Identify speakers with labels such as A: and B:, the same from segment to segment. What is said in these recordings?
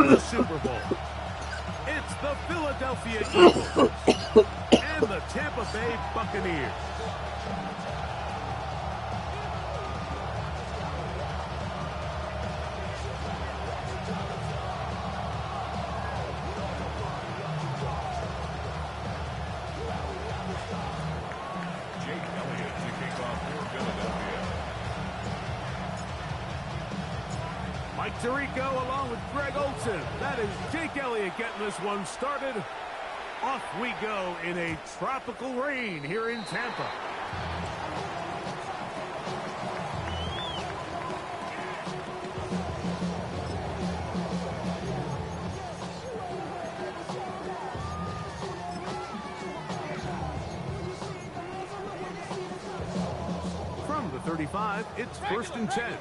A: in the Super Bowl. It's the Philadelphia Eagles and the Tampa Bay Buccaneers. Mike Tirico along with Greg Olsen. That is Jake Elliott getting this one started. Off we go in a tropical rain here in Tampa. From the 35, it's 1st and 10.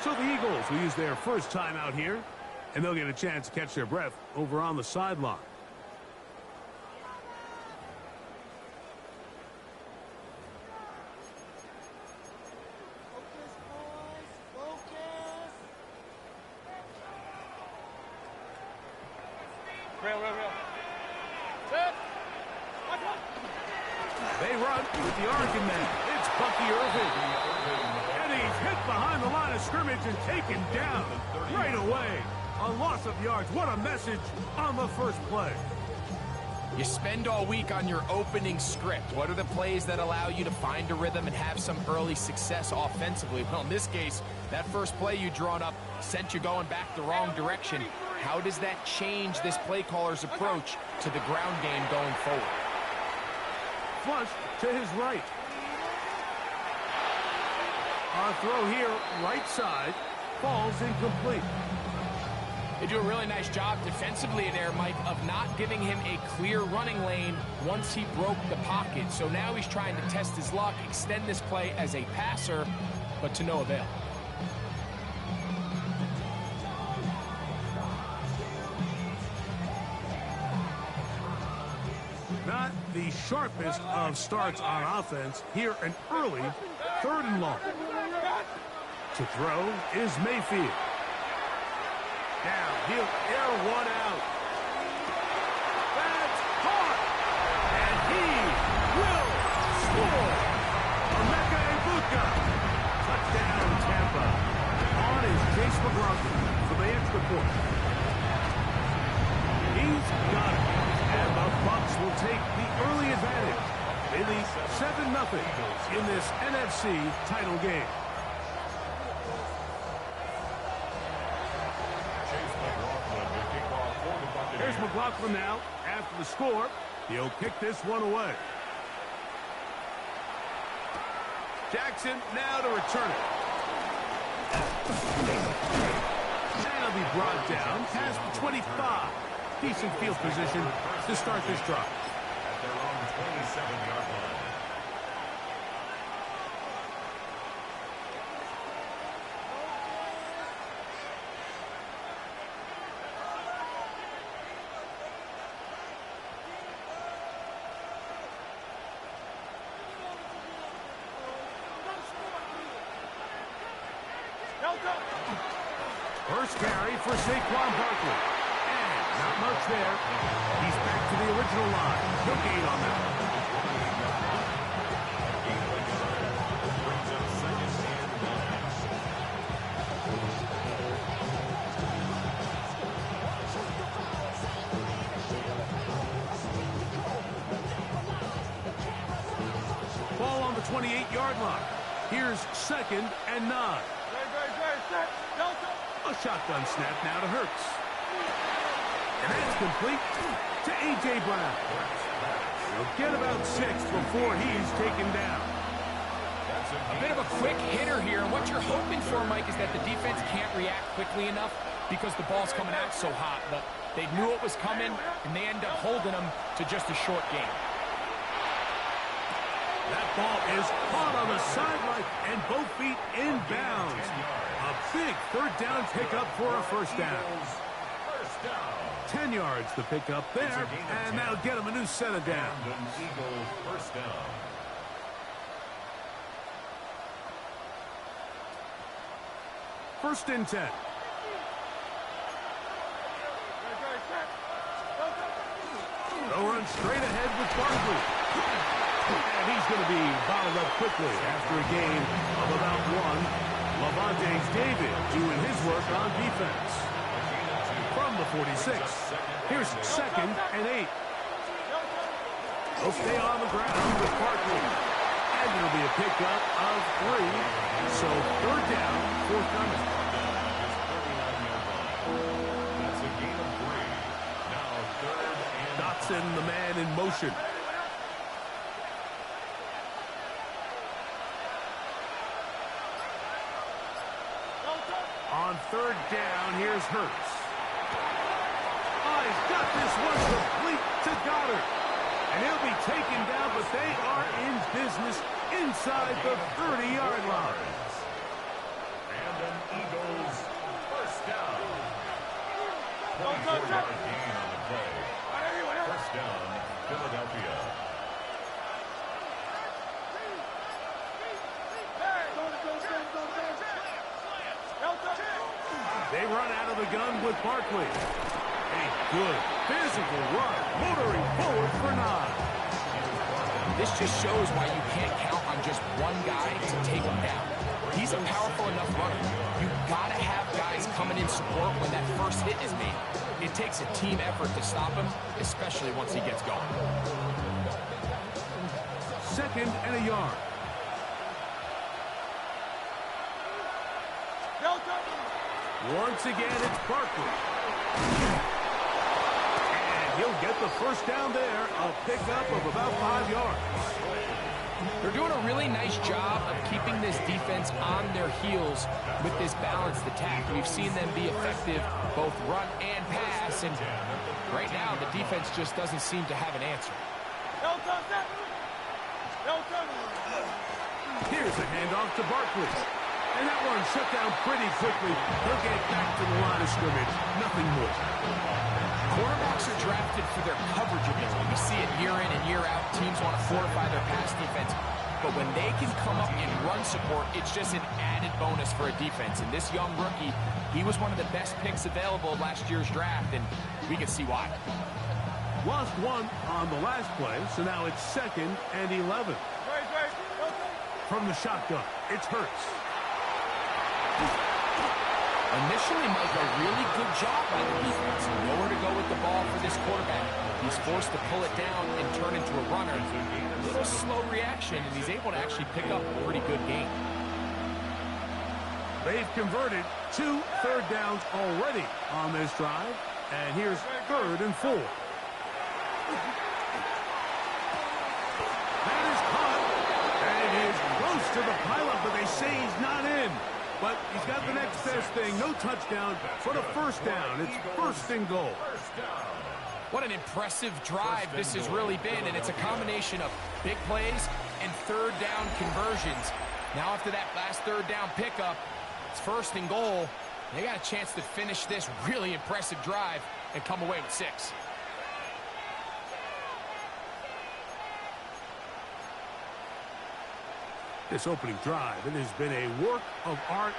A: So the Eagles will use their first time out here, and they'll get a chance to catch their breath over on the sideline. They run with the Oregon man. It's Bucky Irving. And he's hit behind the line of scrimmage and taken down right away. A loss of yards. What a message on the first play.
B: You spend all week on your opening script. What are the plays that allow you to find a rhythm and have some early success offensively? Well, in this case, that first play you drawn up sent you going back the wrong direction. How does that change this play caller's approach to the ground game going forward?
A: Flush to his right. Our throw here, right side, falls incomplete.
B: They do a really nice job defensively there, Mike, of not giving him a clear running lane once he broke the pocket. So now he's trying to test his luck, extend this play as a passer, but to no avail.
A: Not the sharpest of starts on offense. Here, an early 3rd and long. To throw is Mayfield. Now he'll air one out. That's caught. And he will score. Emeka Egbuka. Touchdown, Tampa. On is Chase McLaughlin for the extra point. He's got it. And the Bucs will take the early advantage. They lead 7-0 in this NFC title game. Here's McLaughlin now. After the score, he'll kick this one away. Jackson now to return it. And he'll be brought down past the 25. Decent field position to start this drive.
C: At their own 27-yard line.
A: First carry for Saquon Barkley. And not much there. He's back to the original line. No gain on that. Ball on the 28-yard line. Here's 2nd and 9. A shotgun snap now to Hurts. And that's complete to A.J. Brown. He'll get about 6 before he's taken down.
B: A bit of a quick hitter here, and what you're hoping for, Mike, is that the defense can't react quickly enough because the ball's coming out so hot. But they knew it was coming, and they end up holding them to just a short game.
A: That ball is caught on the sideline, and both feet in bounds. A big 3rd down pickup for a first down. 10 yards to pick up there, and that'll get him a new set of downs.
C: And an Eagle first down.
A: First and 10. They'll run straight ahead with Barkley. And he's going to be bottled up quickly after a gain of about one. Levante David doing his work on defense. From the 46. Here's second and 8. They'll stay on the ground with Barkley. And it'll be a pickup of 3. So third down, fourth coming.
C: That's a gain of 3. Now third and
A: Dotson, the man in motion. On third down, here's Hurts. Oh, he's got this one complete to Goddard. And he'll be taken down, but they are in business inside the 30-yard line.
C: And an Eagles first down. 24-yard gain on the play. First down, Philadelphia.
A: They run out of the gun with Barkley. A good physical run, motoring forward for 9.
B: This just shows why you can't count on just one guy to take him down. He's a powerful enough runner. You've got to have guys coming in support when that first hit is made. It takes a team effort to stop him, especially once he gets going.
A: Second and a yard. Once again, it's Barkley. And he'll get the first down there, a pickup of about 5 yards.
B: They're doing a really nice job of keeping this defense on their heels with this balanced attack. We've seen them be effective both run and pass, and right now the defense just doesn't seem to have an answer.
A: Here's a handoff to Barkley. And that one shut down pretty quickly. He'll get back to the line of scrimmage. Nothing more.
B: Quarterbacks are drafted for their coverage ability. We see it year in and year out. Teams want to fortify their pass defense. But when they can come up in run support, it's just an added bonus for a defense. And this young rookie, he was one of the best picks available last year's draft, and we can see why.
A: Lost one on the last play, so now it's second and 11. From the shotgun, it's Hurts.
B: Initially, Mike, a really good job by the defense. Nowhere to go with the ball for this quarterback. He's forced to pull it down and turn into a runner. A little slow reaction, and he's able to actually pick up a pretty good game.
A: They've converted 2 third downs already on this drive. And here's third and 4. That is caught. And it is close to the pilot, but they say he's not in. But he's got the next best thing. No touchdown, but a first down. It's first and goal.
B: What an impressive drive this has really been, and it's a combination of big plays and third down conversions. Now after that last third down pickup, it's first and goal. They got a chance to finish this really impressive drive and come away with 6.
A: This opening drive, it has been a work of art.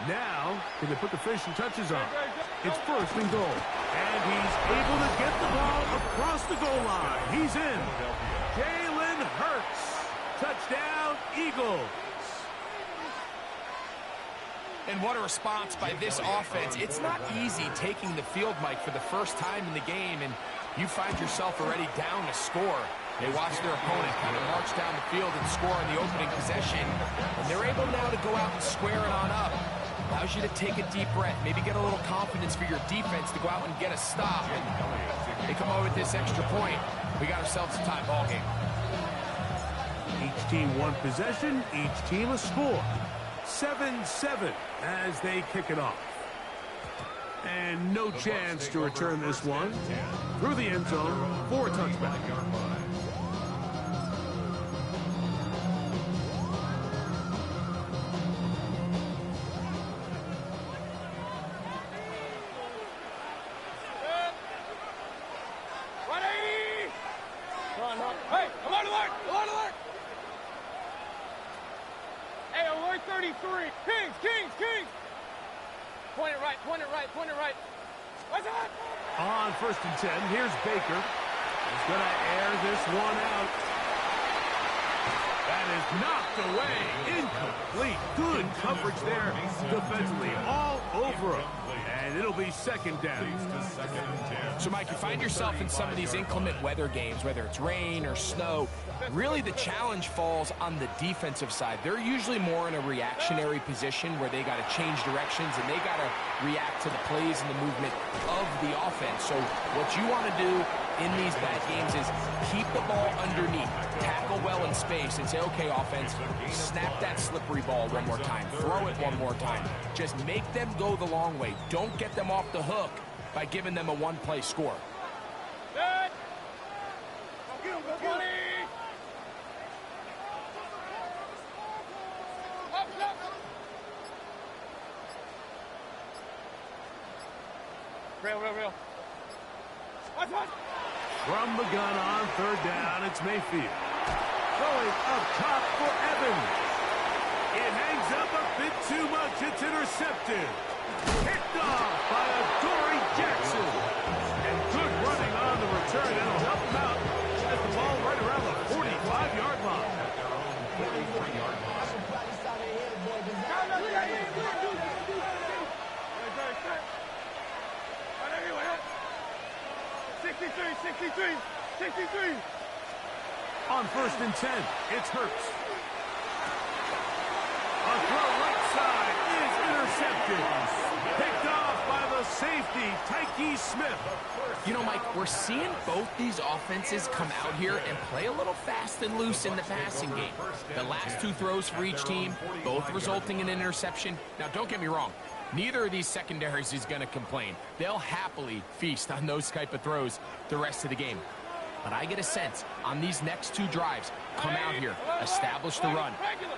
A: Now, can they put the finishing touches on? It's first and goal. And he's able to get the ball across the goal line. He's in. Jalen Hurts. Touchdown, Eagles.
B: And what a response by this offense. It's not easy taking the field, Mike, for the first time in the game, and you find yourself already down to score. They watch their opponent kind of march down the field and score in the opening possession. And they're able now to go out and square it on up. Allows you to take a deep breath, maybe get a little confidence for your defense to go out and get a stop. And they come over with this extra point. We got ourselves a tie ball game.
A: Each team one possession, each team a score. 7-7 as they kick it off. And no chance to return this one. Through the end zone for a touchback.
D: Hey, alert, alert, alert, alert! Hey, alert 33. Kings, Kings, Kings! Point it right, point it right, point it right. What's that?
A: On 1st and 10, here's Baker. He's going to air this one out. That is knocked away. Incomplete. Good coverage there defensively. All over him. And it'll be 2nd down.
B: So, Mike, you find yourself in some of these inclement weather games, whether it's rain or snow, really the challenge falls on the defensive side. They're usually more in a reactionary position where they got to change directions and they got to react to the plays and the movement of the offense. So what you want to do in these bad games is keep the ball underneath, tackle well in space, and say, okay, offense, snap that slippery ball one more time, throw it one more time. Just make them go the long way. Don't get them off the hook by giving them a one-play score.
D: Good. Go get him, go get him. Up, up. Real. Watch.
A: From the gun on 3rd down, it's Mayfield. Throwing up top for Evans. It hangs up a bit too much. It's intercepted. Picked off by Adoree Jackson. And good running on the return. That'll help him out. Has the ball right around the 45-yard line.
C: 43-yard line.
D: 63.
A: On 1st and 10, it's Hurts. A throw right side is intercepted. Picked off by the safety, Tyke Smith.
B: You know, Mike, we're seeing both these offenses come out here and play a little fast and loose in the passing game. The last 2 throws for each team, both resulting in an interception. Now, don't get me wrong. Neither of these secondaries is going to complain. They'll happily feast on those type of throws the rest of the game. But I get a sense on these next 2 drives, come out here, establish the run,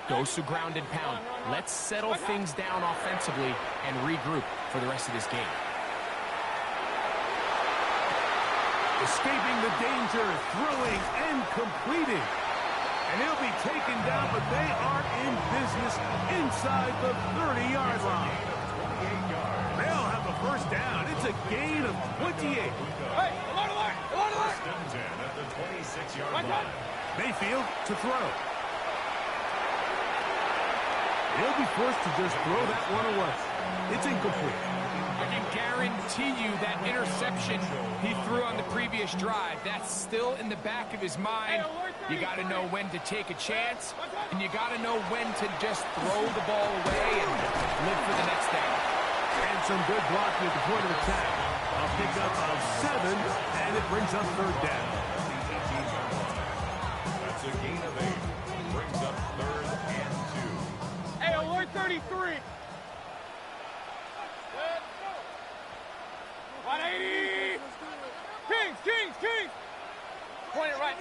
B: dose of ground and pound. Let's settle things down offensively and regroup for the rest of this game.
A: Escaping the danger, throwing and completing. And he'll be taken down, but they are in business inside the 30-yard line. They'll have the 1st down. It's a gain of 28.
D: Hey, alert!
C: First and 10 at the 26-yard line.
A: Mayfield to throw. He'll be forced to just throw that one away. It's incomplete.
B: I can guarantee you that interception he threw on the previous drive, that's still in the back of his mind. You got to know when to take a chance, and you got to know when to just throw the ball away and live for the next down.
A: And some good blocking at the point of attack. A pickup of 7, and it brings up 3rd down.
C: That's a gain of 8. Brings up 3rd and 2.
D: Hey, alert 33. 180. Kings. Point it right.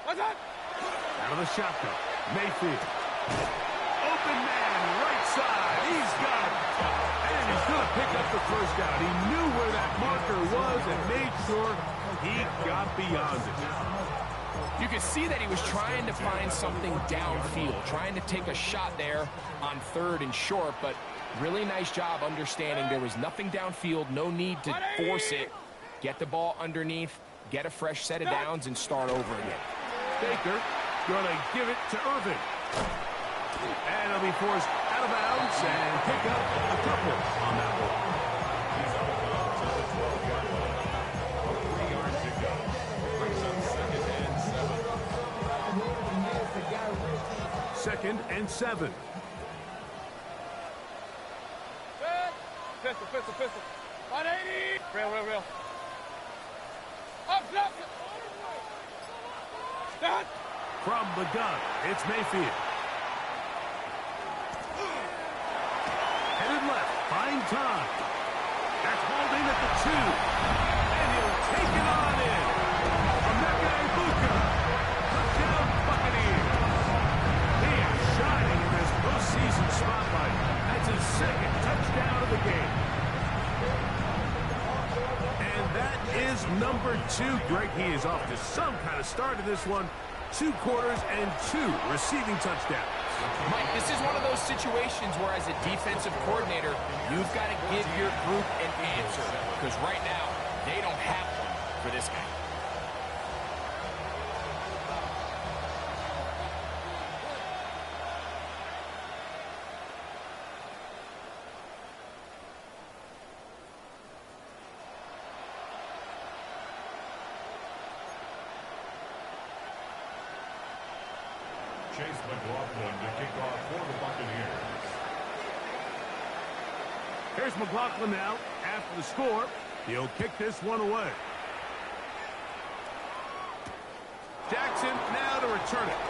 D: What's that?
A: Out of the shotgun, Mayfield. Open man, right side. He's got it. And he's going to pick up the 1st down. He knew where that marker was and made sure he got beyond it.
B: You can see that he was trying to find something downfield, trying to take a shot there on 3rd and short, but really nice job understanding there was nothing downfield, no need to force it. Get the ball underneath, get a fresh set of downs, and start over again.
A: Baker going to give it to Irvin. And he'll be forced out of bounds and pick up a couple on that one.
C: He's out of bounds at the 12-yard line. A 3-yard pickup. Brings up
A: 2nd and 7.
D: Pistol. 180. Real. Up. Start.
A: From the gun, it's Mayfield. Headed left, fine time. That's holding at the 2. And he'll take it on in. Emeka Egbuka. Touchdown Buccaneers. He is shining in this postseason spotlight. That's his 2nd touchdown of the game. And that is number 2. Greg, he is off to some kind of start in this one. 2 quarters and 2 receiving touchdowns.
B: Mike, this is one of those situations where as a defensive coordinator, you've got to give your group an answer. Because right now, they don't have one for this guy.
C: Chase McLaughlin to kick off for the Buccaneers.
A: Here's McLaughlin now. After the score, he'll kick this one away. Jackson now to return it.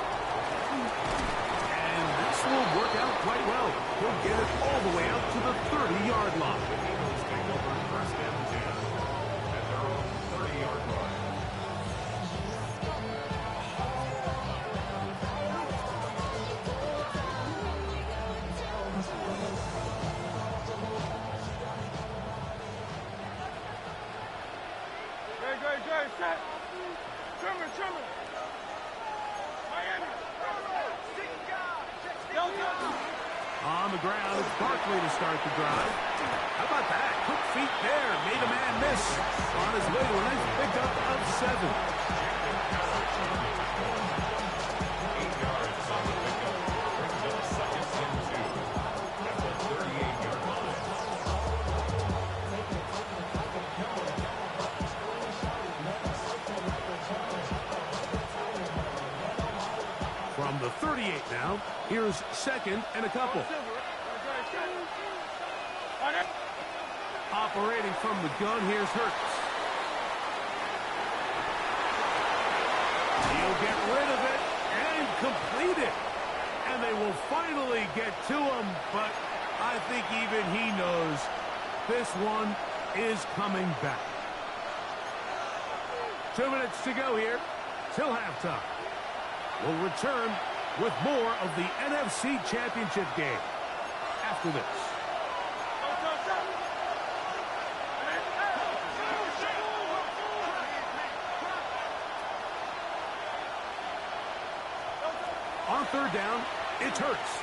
A: And this will work out quite well. He'll get it all the way out to the 30-yard line.
C: The Eagles take over first and 10 at their own 30-yard line.
D: Good, set. Trimmer. Miami.
A: On the ground, it's Barkley to start the drive. How about that? Quick feet there. Made a man miss. On his way to a nice pickup of 7.
C: 8 yards on the pickup. Brings up second and 2 at the 38-yard line.
A: From the 38 now, here's second and a couple. Operating from the gun, here's Hurts. He'll get rid of it and complete it. And they will finally get to him, but I think even he knows this one is coming back. 2 minutes to go here till halftime. We'll return with more of the NFC Championship game after this. On third down, it's Hurts.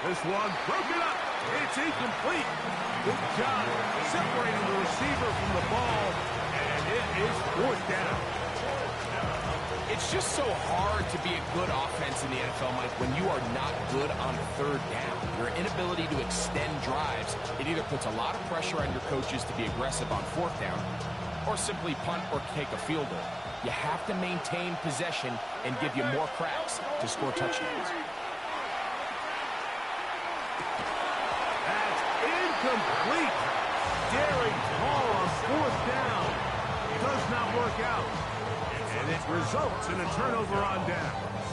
A: This one broken up. It's incomplete. Good job separating the receiver from the ball, and it is fourth down.
B: It's just so hard to be a good offense in the NFL, Mike, when you are not good on third down. Your inability to extend drives, it either puts a lot of pressure on your coaches to be aggressive on fourth down or simply punt or take a field goal. You have to maintain possession and give you more cracks to score touchdowns.
A: That's incomplete. Daring call on fourth down. Does not work out. And it results in a turnover on downs.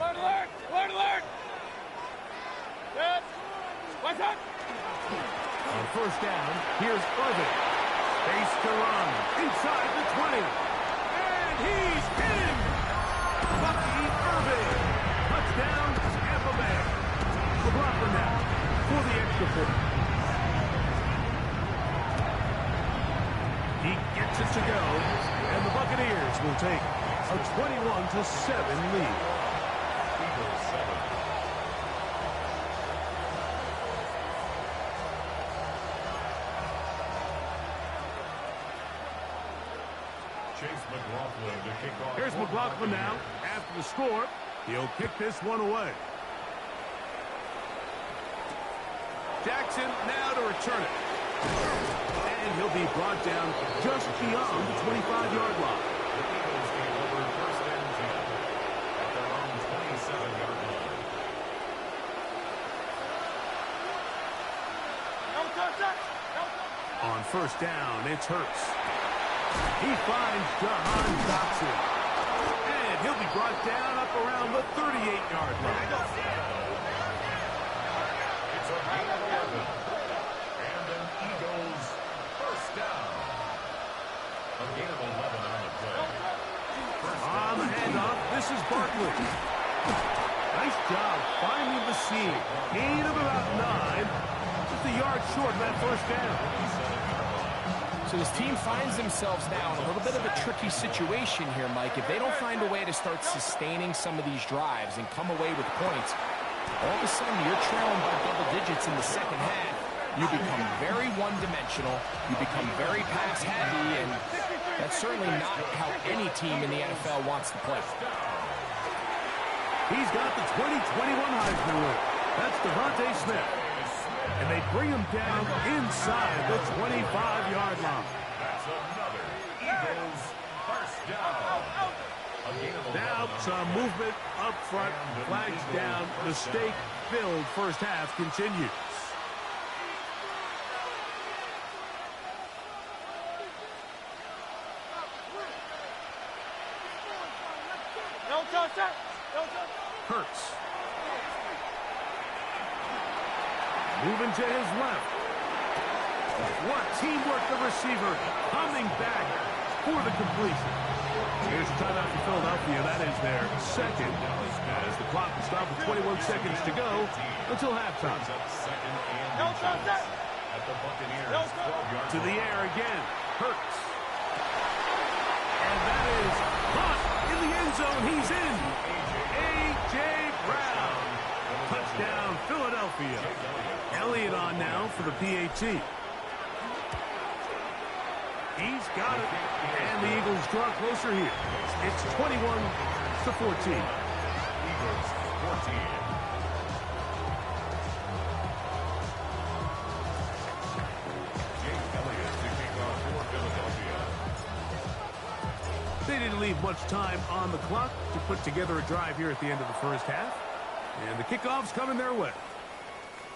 D: Alert! Yes. What's up?
A: On first down, here's Irving. Face to run. Inside the 20. And he's in! Bucky Irving. Touchdown, Tampa Bay. McLaughlin now for the extra point. He gets it to go, and the Buccaneers will take a 21-7 lead.
C: Eagles 7. Chase McLaughlin to kick off.
A: Here's McLaughlin now. After the score, he'll kick this one away. Jackson now to return it. And he'll be brought down just beyond the 25-yard line.
C: The Eagles take over first and 10 at their own 27-yard line.
A: On first down, it's Hurts. He finds Jahan Dotson. And he'll be brought down up around the 38-yard line.
C: It's a gain of 11. And an Eagles first down. A gain of 11 on the play.
A: On the handoff, this is Barkley. Nice job finding the seam. Gain of about 9. Just a yard short of that first down.
B: So this team finds themselves now in a little bit of a tricky situation here, Mike. If they don't find a way to start sustaining some of these drives and come away with points, all of a sudden you're trailing by double digits in the second half. You become very one-dimensional. You become very pass-happy, and that's certainly not how any team in the NFL wants to play.
A: He's got the 2021 Heisman winner. That's Devontae Smith. And they bring him down inside the 25-yard line.
C: That's another Eagles first down.
A: Now some movement up front, flags down, mistake-filled first half continues. Hurts. Moving to his left. What teamwork, the receiver coming back for the completion. Here's a timeout for Philadelphia. That is their second, as the clock will stop with 21 seconds to go until halftime. To the air again. Hurts. And that is caught in the end zone. He's in. A.J. Brown. Touchdown, Philadelphia. Elliott on now for the PAT. He's got it. And the Eagles draw closer here. It's 21-14.
C: Eagles 14.
A: They didn't leave much time on the clock to put together a drive here at the end of the first half. And the kickoff's coming their way.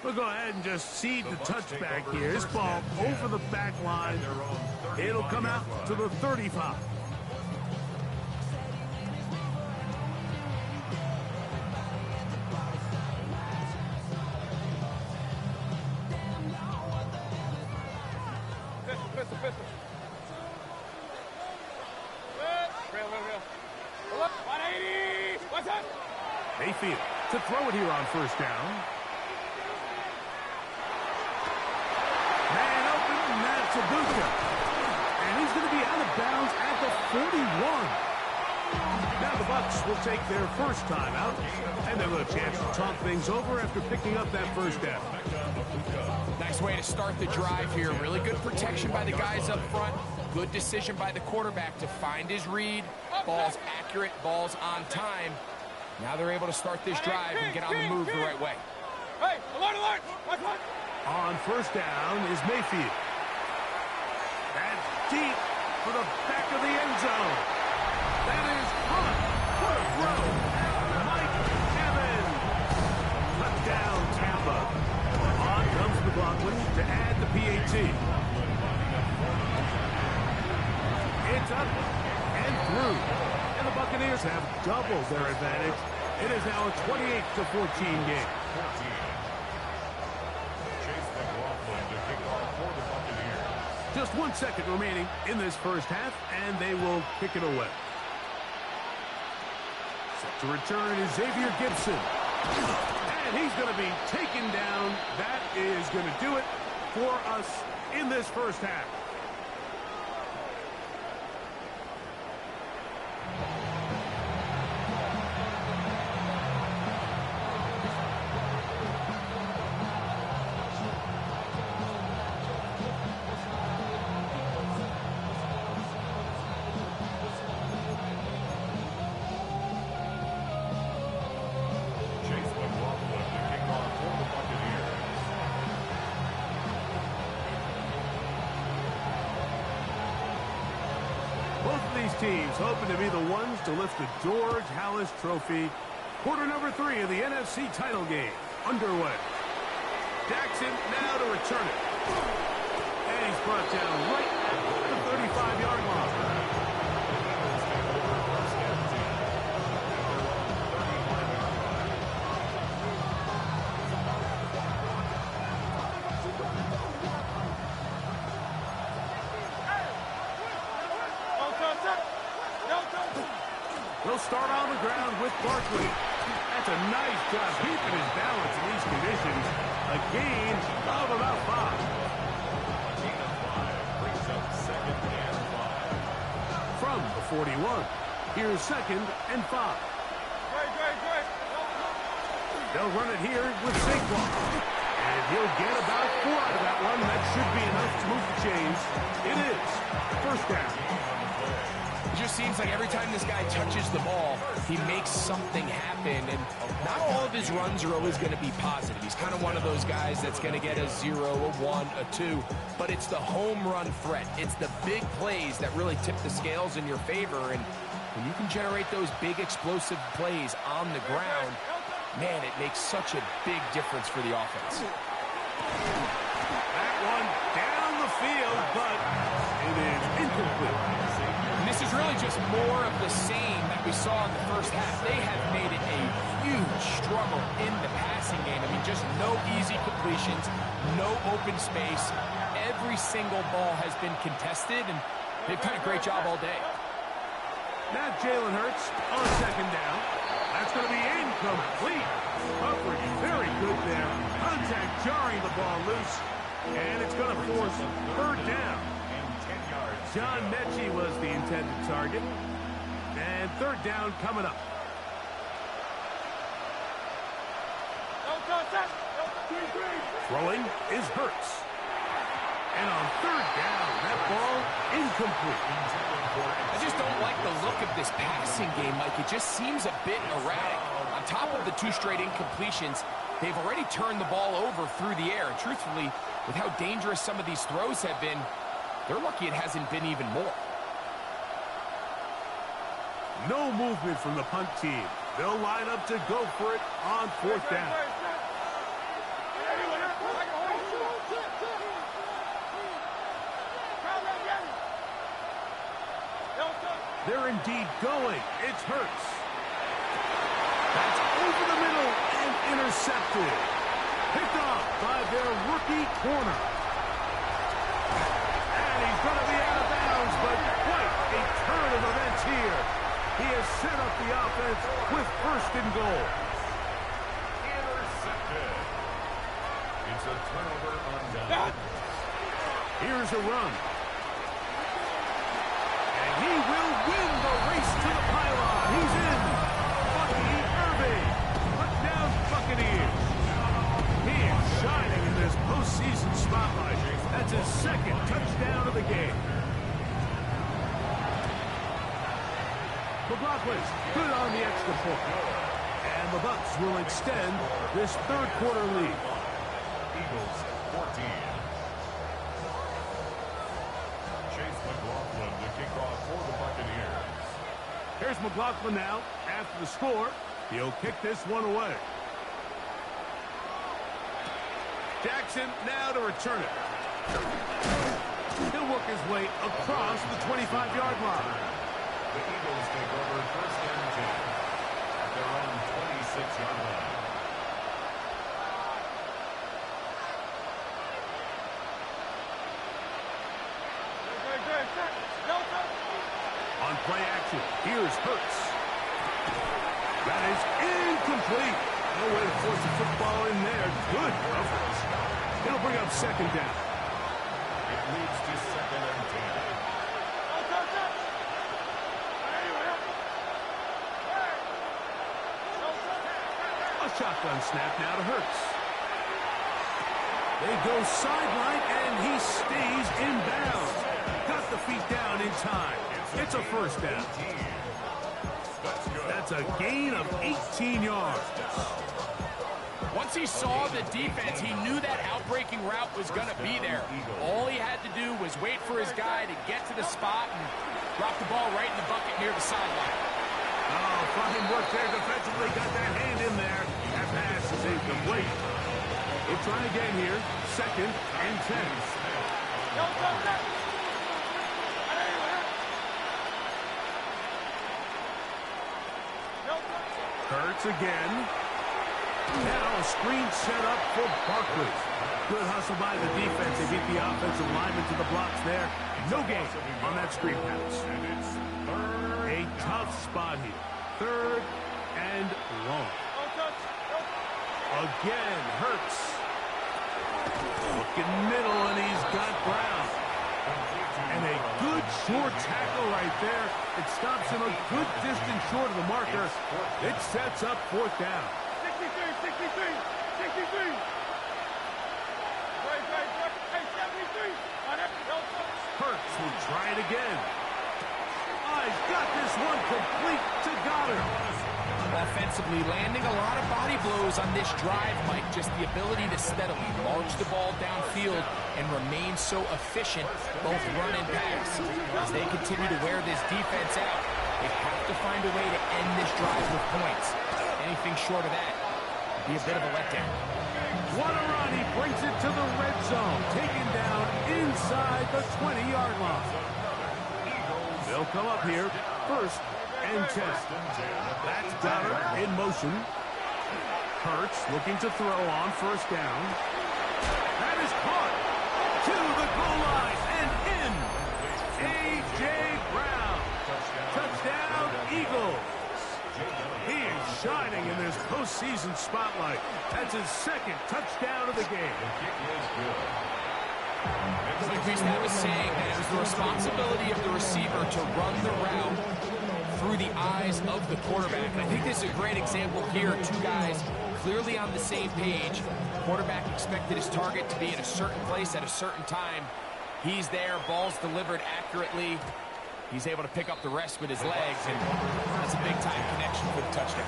A: We'll go ahead and just cede the touchback here. This ball over the back line. It'll come out to the 35. Mayfield to throw it here on first down. Man open, and that's Bucs. And he's going to be out of bounds at the 41. Now the Bucs will take their first time out, and they'll have a chance to talk things over after picking up that first down.
B: Nice way to start the drive here. Really good protection by the guys up front. Good decision by the quarterback to find his read. Ball's accurate, ball's on time. Now they're able to start this drive and get on the move the right way.
D: Hey, alert!
A: On first down is Mayfield. That's deep for the back of the end zone. That is caught. What a throw. Mike Evans. Touchdown, Tampa. On comes McLaughlin to add the PAT. It's up and through. And the Buccaneers have doubled their advantage. It is now a 28-14 game. Just 1 second remaining in this first half, and they will kick it away. Set to return is Xavier Gibson. And he's going to be taken down. That is going to do it for us in this first half. Teams hoping to be the ones to lift the George Halas Trophy. Quarter number 3 of the NFC title game underway. Jackson now to return it. And he's brought down right at the 35-yard line. He'll start on the ground with Barkley. That's a nice job keeping his balance in these conditions. A gain of about 5.
C: Brings up 7.
A: 41. Here's 2nd and 5. They'll run it here with Saquon. And he'll get about 4 out of that one. That should be enough to move the chains. It is. First down.
B: It just seems like every time this guy touches the ball, he makes something happen. And not all of his runs are always going to be positive. He's kind of one of those guys that's going to get a 0, a 1, a 2. But it's the home run threat. It's the big plays that really tip the scales in your favor. And when you can generate those big explosive plays on the ground, man, it makes such a big difference for the offense.
A: That one down the field, but it is incomplete.
B: And this is really just more of the same that we saw in the first half. They have made it a huge struggle in the passing game. I mean, just no easy completions, no open space. Every single ball has been contested, and they've done a great job all day.
A: Now Jalen Hurts on 2nd down. That's going to be incomplete. Coverage very good there. Contact jarring the ball loose. And it's going to force 3rd down. John Mechie was the intended target. And 3rd down coming up. Throwing is Hurts. And on 3rd down, that ball incomplete.
B: I just don't like the look of this passing game, Mike. It just seems a bit erratic. On top of the 2 straight incompletions, they've already turned the ball over through the air. And truthfully, with how dangerous some of these throws have been, they're lucky it hasn't been even more.
A: No movement from the punt team. They'll line up to go for it on 4th down. They're indeed going. It's Hurts. That's over the middle and intercepted. Picked off by their rookie corner. And he's going to be out of bounds, but quite a turn of events here. He has set up the offense with 1st and goal.
C: Intercepted. It's a turnover on down.
A: Here's a run. He will win the race to the pylon. He's in. Bucky Irving. Put down Buccaneers. He is shining in this postseason spotlight. That's his 2nd touchdown of the game. McLaughlin's good on the extra point. And the Bucs will extend this 3rd quarter lead.
C: Eagles 14. McLaughlin to kick off for the Buccaneers.
A: Here's McLaughlin now. After the score, he'll kick this one away. Jackson now to return it. He'll work his way across the 25-yard line.
C: The Eagles take over 1st and 10 at their own 26-yard line.
A: On play action, here's Hurts. That is incomplete. No way to force the football in there. Good coverage. It'll bring up 2nd down.
C: It leads to 2nd and 10.
A: A shotgun snap now to Hurts. They go sideline, and he stays in bounds. Got the feet down in time. It's a 1st down. That's a gain of 18 yards.
B: Once he saw the defense, he knew that outbreaking route was going to be there. All he had to do was wait for his guy to get to the spot and drop the ball right in the bucket near the sideline.
A: Oh, fine work there defensively. Got that hand in there. That pass is incomplete. We'll try again here. 2nd and 10. Hurts again. Now a screen set up for Barkley. Good hustle by the defense. They beat the offensive lineman to the blocks there. No gain on that screen pass. A tough spot here. 3rd and long. Again, Hurts. Looking middle, and he's got Brown. And a good short tackle right there. It stops him a good distance short of the marker. It sets up fourth down.
D: 63, 63, 63. Hey, 73.
A: Hurts will try it again. He's got this one complete to Goddard.
B: Offensively, landing a lot of body blows on this drive, Mike. Just the ability to steadily march the ball downfield and remain so efficient, both run and pass. As they continue to wear this defense out, they have to find a way to end this drive with points. Anything short of that would be a bit of a letdown.
A: What a run. He brings it to the red zone. Taken down inside the 20-yard line. They'll come up here, first and 10. That's Goddard in motion. Hurts looking to throw on first down. That is caught to the goal line and in. A.J. Brown. Touchdown, Eagles. He is shining in this postseason spotlight. That's his second touchdown of the game.
B: Like Mason was saying, that it was the responsibility of the receiver to run the route through the eyes of the quarterback. And I think this is a great example here. Two guys clearly on the same page. Quarterback expected his target to be in a certain place at a certain time. He's there, ball's delivered accurately. He's able to pick up the rest with his legs, and that's a big-time connection for the touchdown.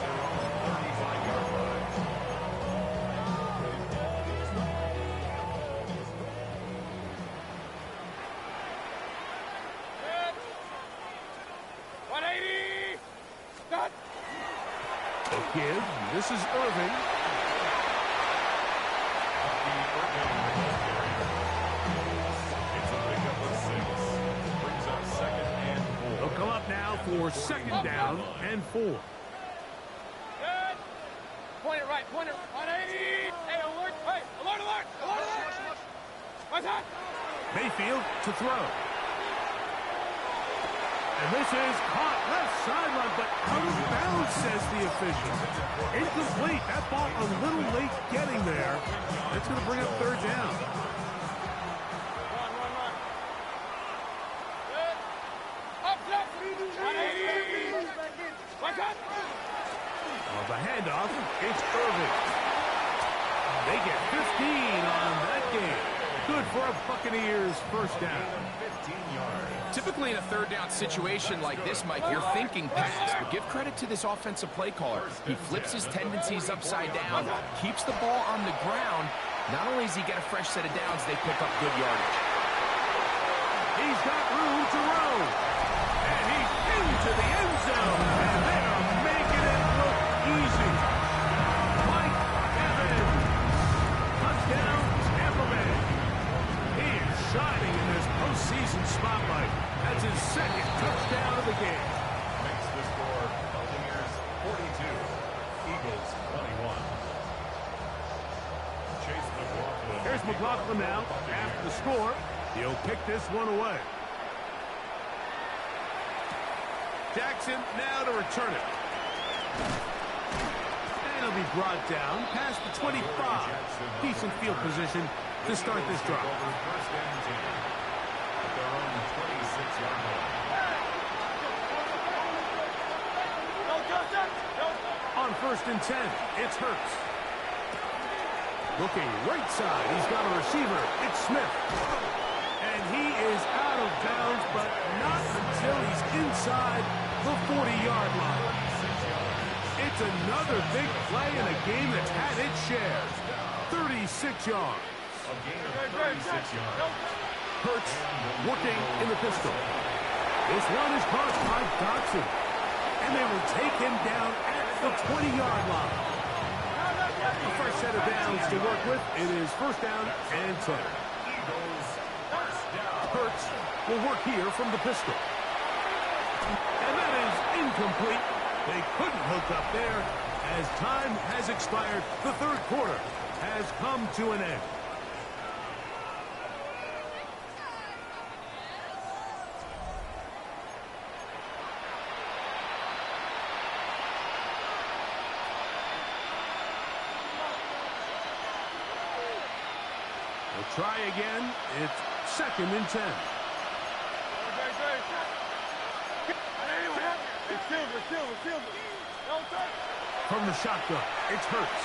A: Give. This is Irving.
C: It's a pickup of 6. Brings up 2nd and 4.
A: They'll come up now for 2nd down and 4.
D: Good. Point it right, point it. 180. Hey, alert. Hey, alert, alert, alert, alert. What's that?
A: Mayfield to throw. And this is caught left sideline, but out of bounds, says the official. Incomplete. That ball a little late getting there. That's going to bring up 3rd down.
D: Run. Good. Up, up. 180. What's that?
A: Well, the handoff, it's Irving. They get 15 on that game. Good for a Buccaneers first down.
C: 15 yards.
B: Typically in a 3rd down situation like this, Mike, you're thinking pass, but give credit to this offensive play caller. He flips his tendencies upside down, keeps the ball on the ground. Not only does he get a fresh set of downs, they pick up good yardage.
A: He's got room to roll. And he's into the end zone. And they're making it look easy. Mike Evans. Touchdown, Tampa Bay. He is shining in this postseason spotlight. That's his 2nd touchdown of the game.
C: Makes the score Buccaneers 42, Eagles 21. Chase McLaughlin.
A: Here's McLaughlin now. After the score, he'll pick this one away. Jackson now to return it. And he'll be brought down past the 25. Decent field position to start this drive.
C: First and 10 at their own 26-yard line.
A: On 1st and 10, it's Hurts. Looking right side, he's got a receiver. It's Smith. And he is out of bounds, but not until he's inside the 40-yard line. It's another big play in a game that's had its share. 36 yards.
C: A gain of 36 yards.
A: Hurts working in the pistol. This one is caught by Dotson. And they will take him down at the 20-yard line. The first set of downs to work with. It is 1st down and 10.
C: Eagles first down.
A: Hurts will work here from the pistol. And that is incomplete. They couldn't hook up there as time has expired. The 3rd quarter has come to an end. They'll try again. It's 2nd and 10.
D: Field it. No touch.
A: From the shotgun, it's Hurts.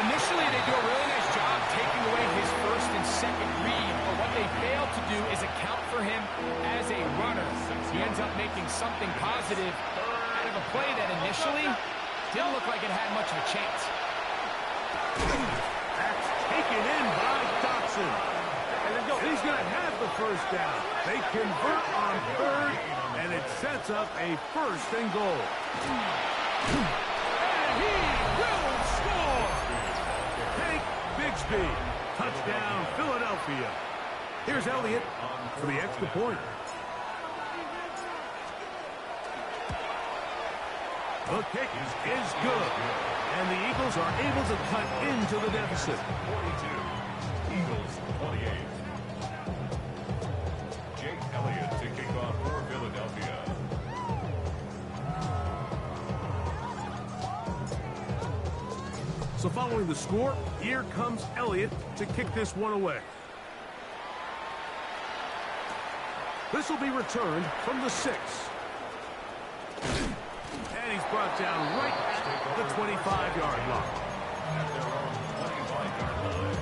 B: Initially, they do a really nice job taking away his first and second read, but what they fail to do is account for him as a runner. He ends up making something positive out of a play that initially didn't look like it had much of a chance.
A: That's taken in by Dotson. And he's going to have the first down. They convert on third, and it sets up a first and goal. And he will score! Hank Bigsby. Touchdown, Philadelphia. Here's Elliott for the extra point. The kick is good. And the Eagles are able to cut into the deficit.
C: 42. Eagles 28. Jake Elliott to kick off for Philadelphia.
A: So following the score, here comes Elliott to kick this one away. This will be returned from the 6. And he's brought down right at the 25-yard line.
C: At their own 25-yard line.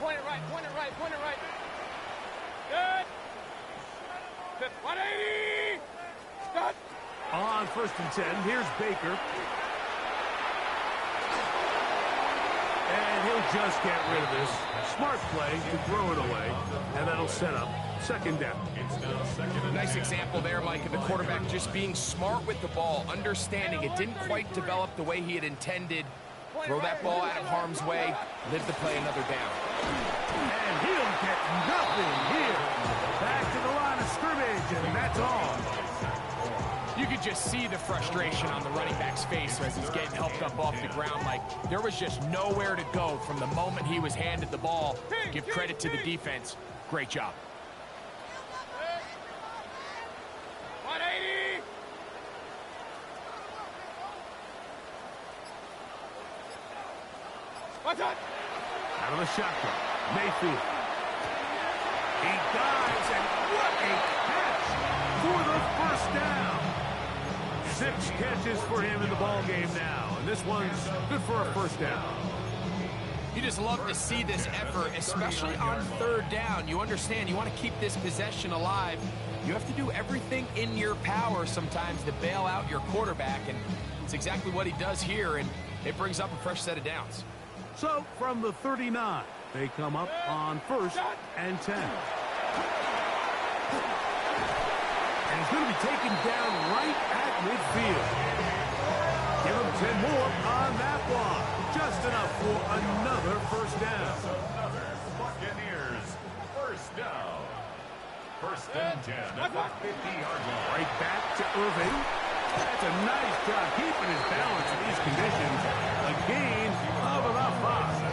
D: Point it right, point it right, point it right. Good. 180. Good.
A: On 1st and 10, here's Baker. And he'll just get rid of this. Smart play to throw it away, and that'll set up second down.
C: It's now second and
B: Nice example there, Mike, of the quarterback just being smart with the ball, understanding it didn't quite develop the way he had intended. Throw that ball out of harm's way, live to play another down.
A: And he'll get nothing here. Back to the line of scrimmage, and that's all.
B: You could just see the frustration on the running back's face as he's getting helped up off the ground. Like, there was just nowhere to go from the moment he was handed the ball. Give credit to the defense. Great job.
D: 180. What's up?
A: Out of the shotgun, Mayfield. He dives, and what a catch for the first down. 6 catches for him in the ball game now, and this one's good for a first down.
B: You just love to see this effort, especially on 3rd down. You understand, you want to keep this possession alive. You have to do everything in your power sometimes to bail out your quarterback, and it's exactly what he does here, and it brings up a fresh set of downs.
A: So, from the 39, they come up on 1st and 10. And he's going to be taken down right at midfield. Give him 10 more on that block. Just enough for another first down.
C: another Buccaneers first down. 1st and 10 at the 50-yard line.
A: Right back to Irving. That's a nice job keeping his balance in these conditions. A gain of about 5.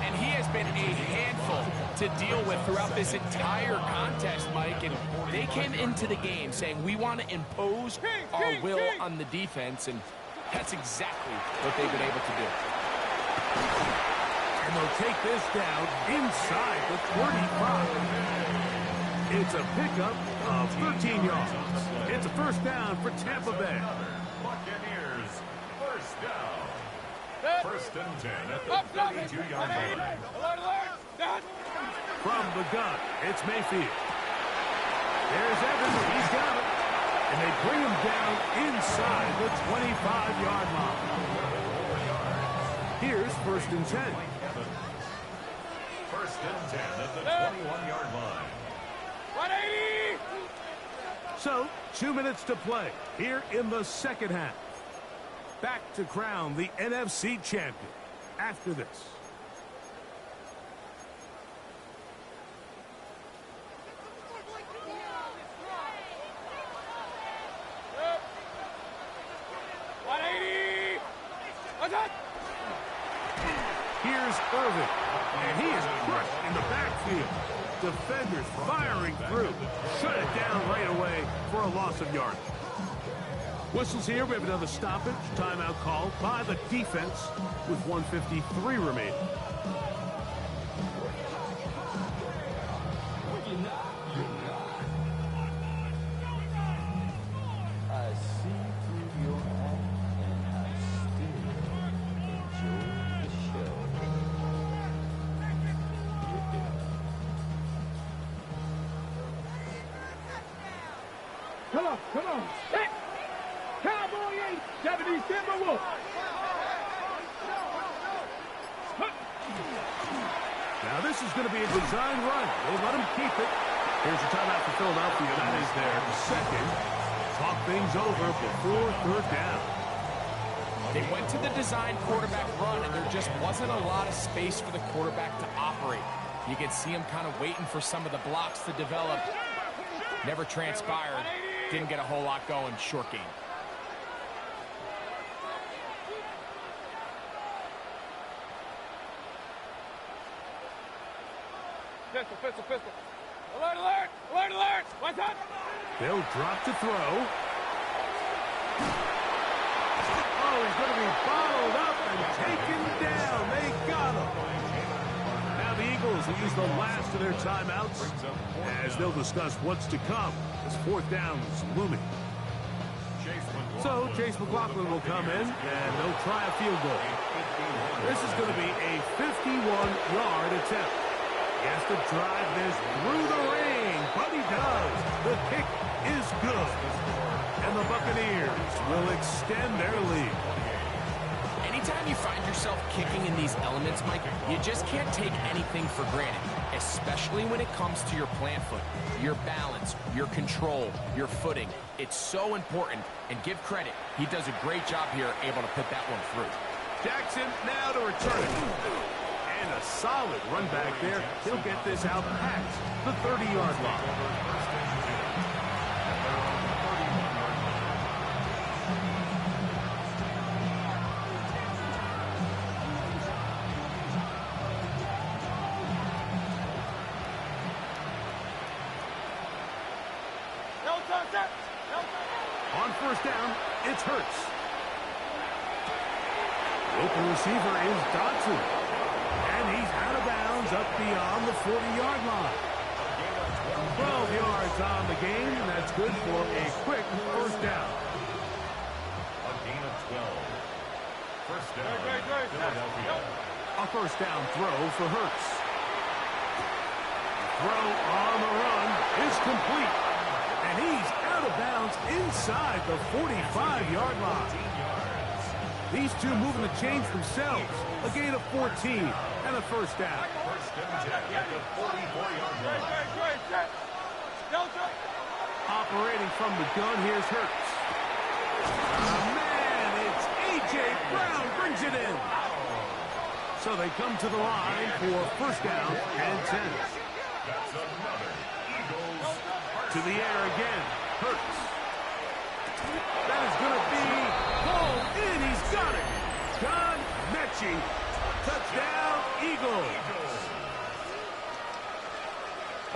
B: And he has been a handful to deal with throughout this entire contest, Mike. And they came into the game saying, we want to impose our will on the defense, and that's exactly what they've been able to do.
A: And they'll take this down inside the 35. It's a pickup of 13 yards. It's a first down for Tampa Bay.
C: Buccaneers first down. 1st and 10 at the 32-yard line.
D: Alert. Done.
A: From the gun, it's Mayfield. There's Evans. He's got it. And they bring him down inside the 25-yard line. Here's 1st and 10.
C: 1st and 10 at the 21-yard line.
D: 180.
A: So, 2 minutes to play here in the second half. Back to crown the NFC champion after this. Here's Irving, and he is crushed in the backfield. Defenders firing through. Shut it down right away for a loss of yardage. Whistles here. We have another stoppage. Timeout called by the defense with 1:53 remaining.
D: Come on, come on. Set. Cowboy 8, 77 Wolf.
A: Now this is going to be a design run. They let him keep it. Here's a timeout for Philadelphia. That is their second. Talk things over before third down.
B: They went to the design quarterback run, and there just wasn't a lot of space for the quarterback to operate. You could see him kind of waiting for some of the blocks to develop. Never transpired. Didn't get a whole lot going. Short game.
D: Pistol, pistol, pistol. Alert, alert! Alert, alert! What's up?
A: They'll drop to throw. Oh, he's going to be bottled up and taken down. They got him. Now the Eagles will use the last of their timeouts as they'll discuss what's to come. This fourth down is looming. So Chase McLaughlin will come in, and they'll try a field goal. This is going to be a 51-yard attempt. He has to drive this through the rain, but he does. The kick is good. And the Buccaneers will extend their lead.
B: Anytime you find yourself kicking in these elements, Mike, you just can't take anything for granted, especially when it comes to your plant foot, your balance, your control, your footing. It's so important, and give credit. He does a great job here able to put that one through.
A: Jackson now to return it. And a solid run back there. He'll get this out past the 30-yard line. On first down, it's Hurts. The open receiver is Dodson. And he's out of bounds up beyond the 40-yard line. 12 yards on the game, and that's good for a quick first down.
C: A gain of 12. First down, Philadelphia.
A: A first down throw for Hurts. The throw on the run is complete. And he's out of bounds inside the 45-yard line. These two moving the chains themselves. A gain of 14 and a first down.
C: First and 10 at the 44-yard line.
A: Operating from the gun, here's Hurts. Man, it's A.J. Brown brings it in. So they come to the line for first down and 10.
C: That's another Eagles.
A: To the air again, Hurts. That is going to be pulled in. He's got it. John Mechie. Touchdown, Eagles.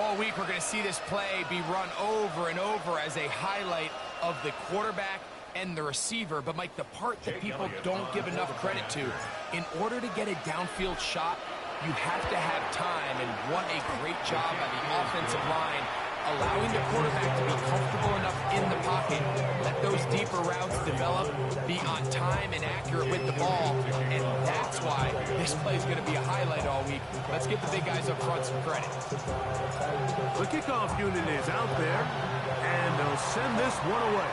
B: All week we're going to see this play be run over and over as a highlight of the quarterback and the receiver. But, Mike, the part that people don't give enough credit to, in order to get a downfield shot, you have to have time. And what a great job by the offensive line, allowing the quarterback to be comfortable enough in the pocket, let those deeper routes develop, be on time and accurate with the ball, and that's why this play is going to be a highlight all week. Let's give the big guys up front some credit.
A: The kickoff unit is out there, and they'll send this one away.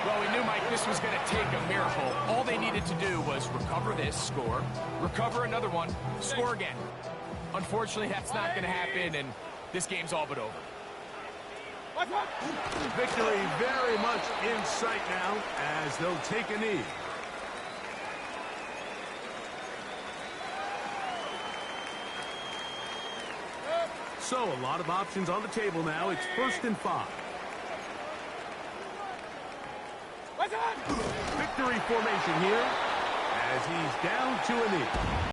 B: Well, we knew, Mike, this was going to take a miracle. All they needed to do was recover this, score, recover another one, score again. Unfortunately, that's not going to happen, and this game's all but over.
A: Victory very much in sight now as they'll take a knee. So a lot of options on the table now. It's 1st and 5. Victory formation here as he's down to a knee.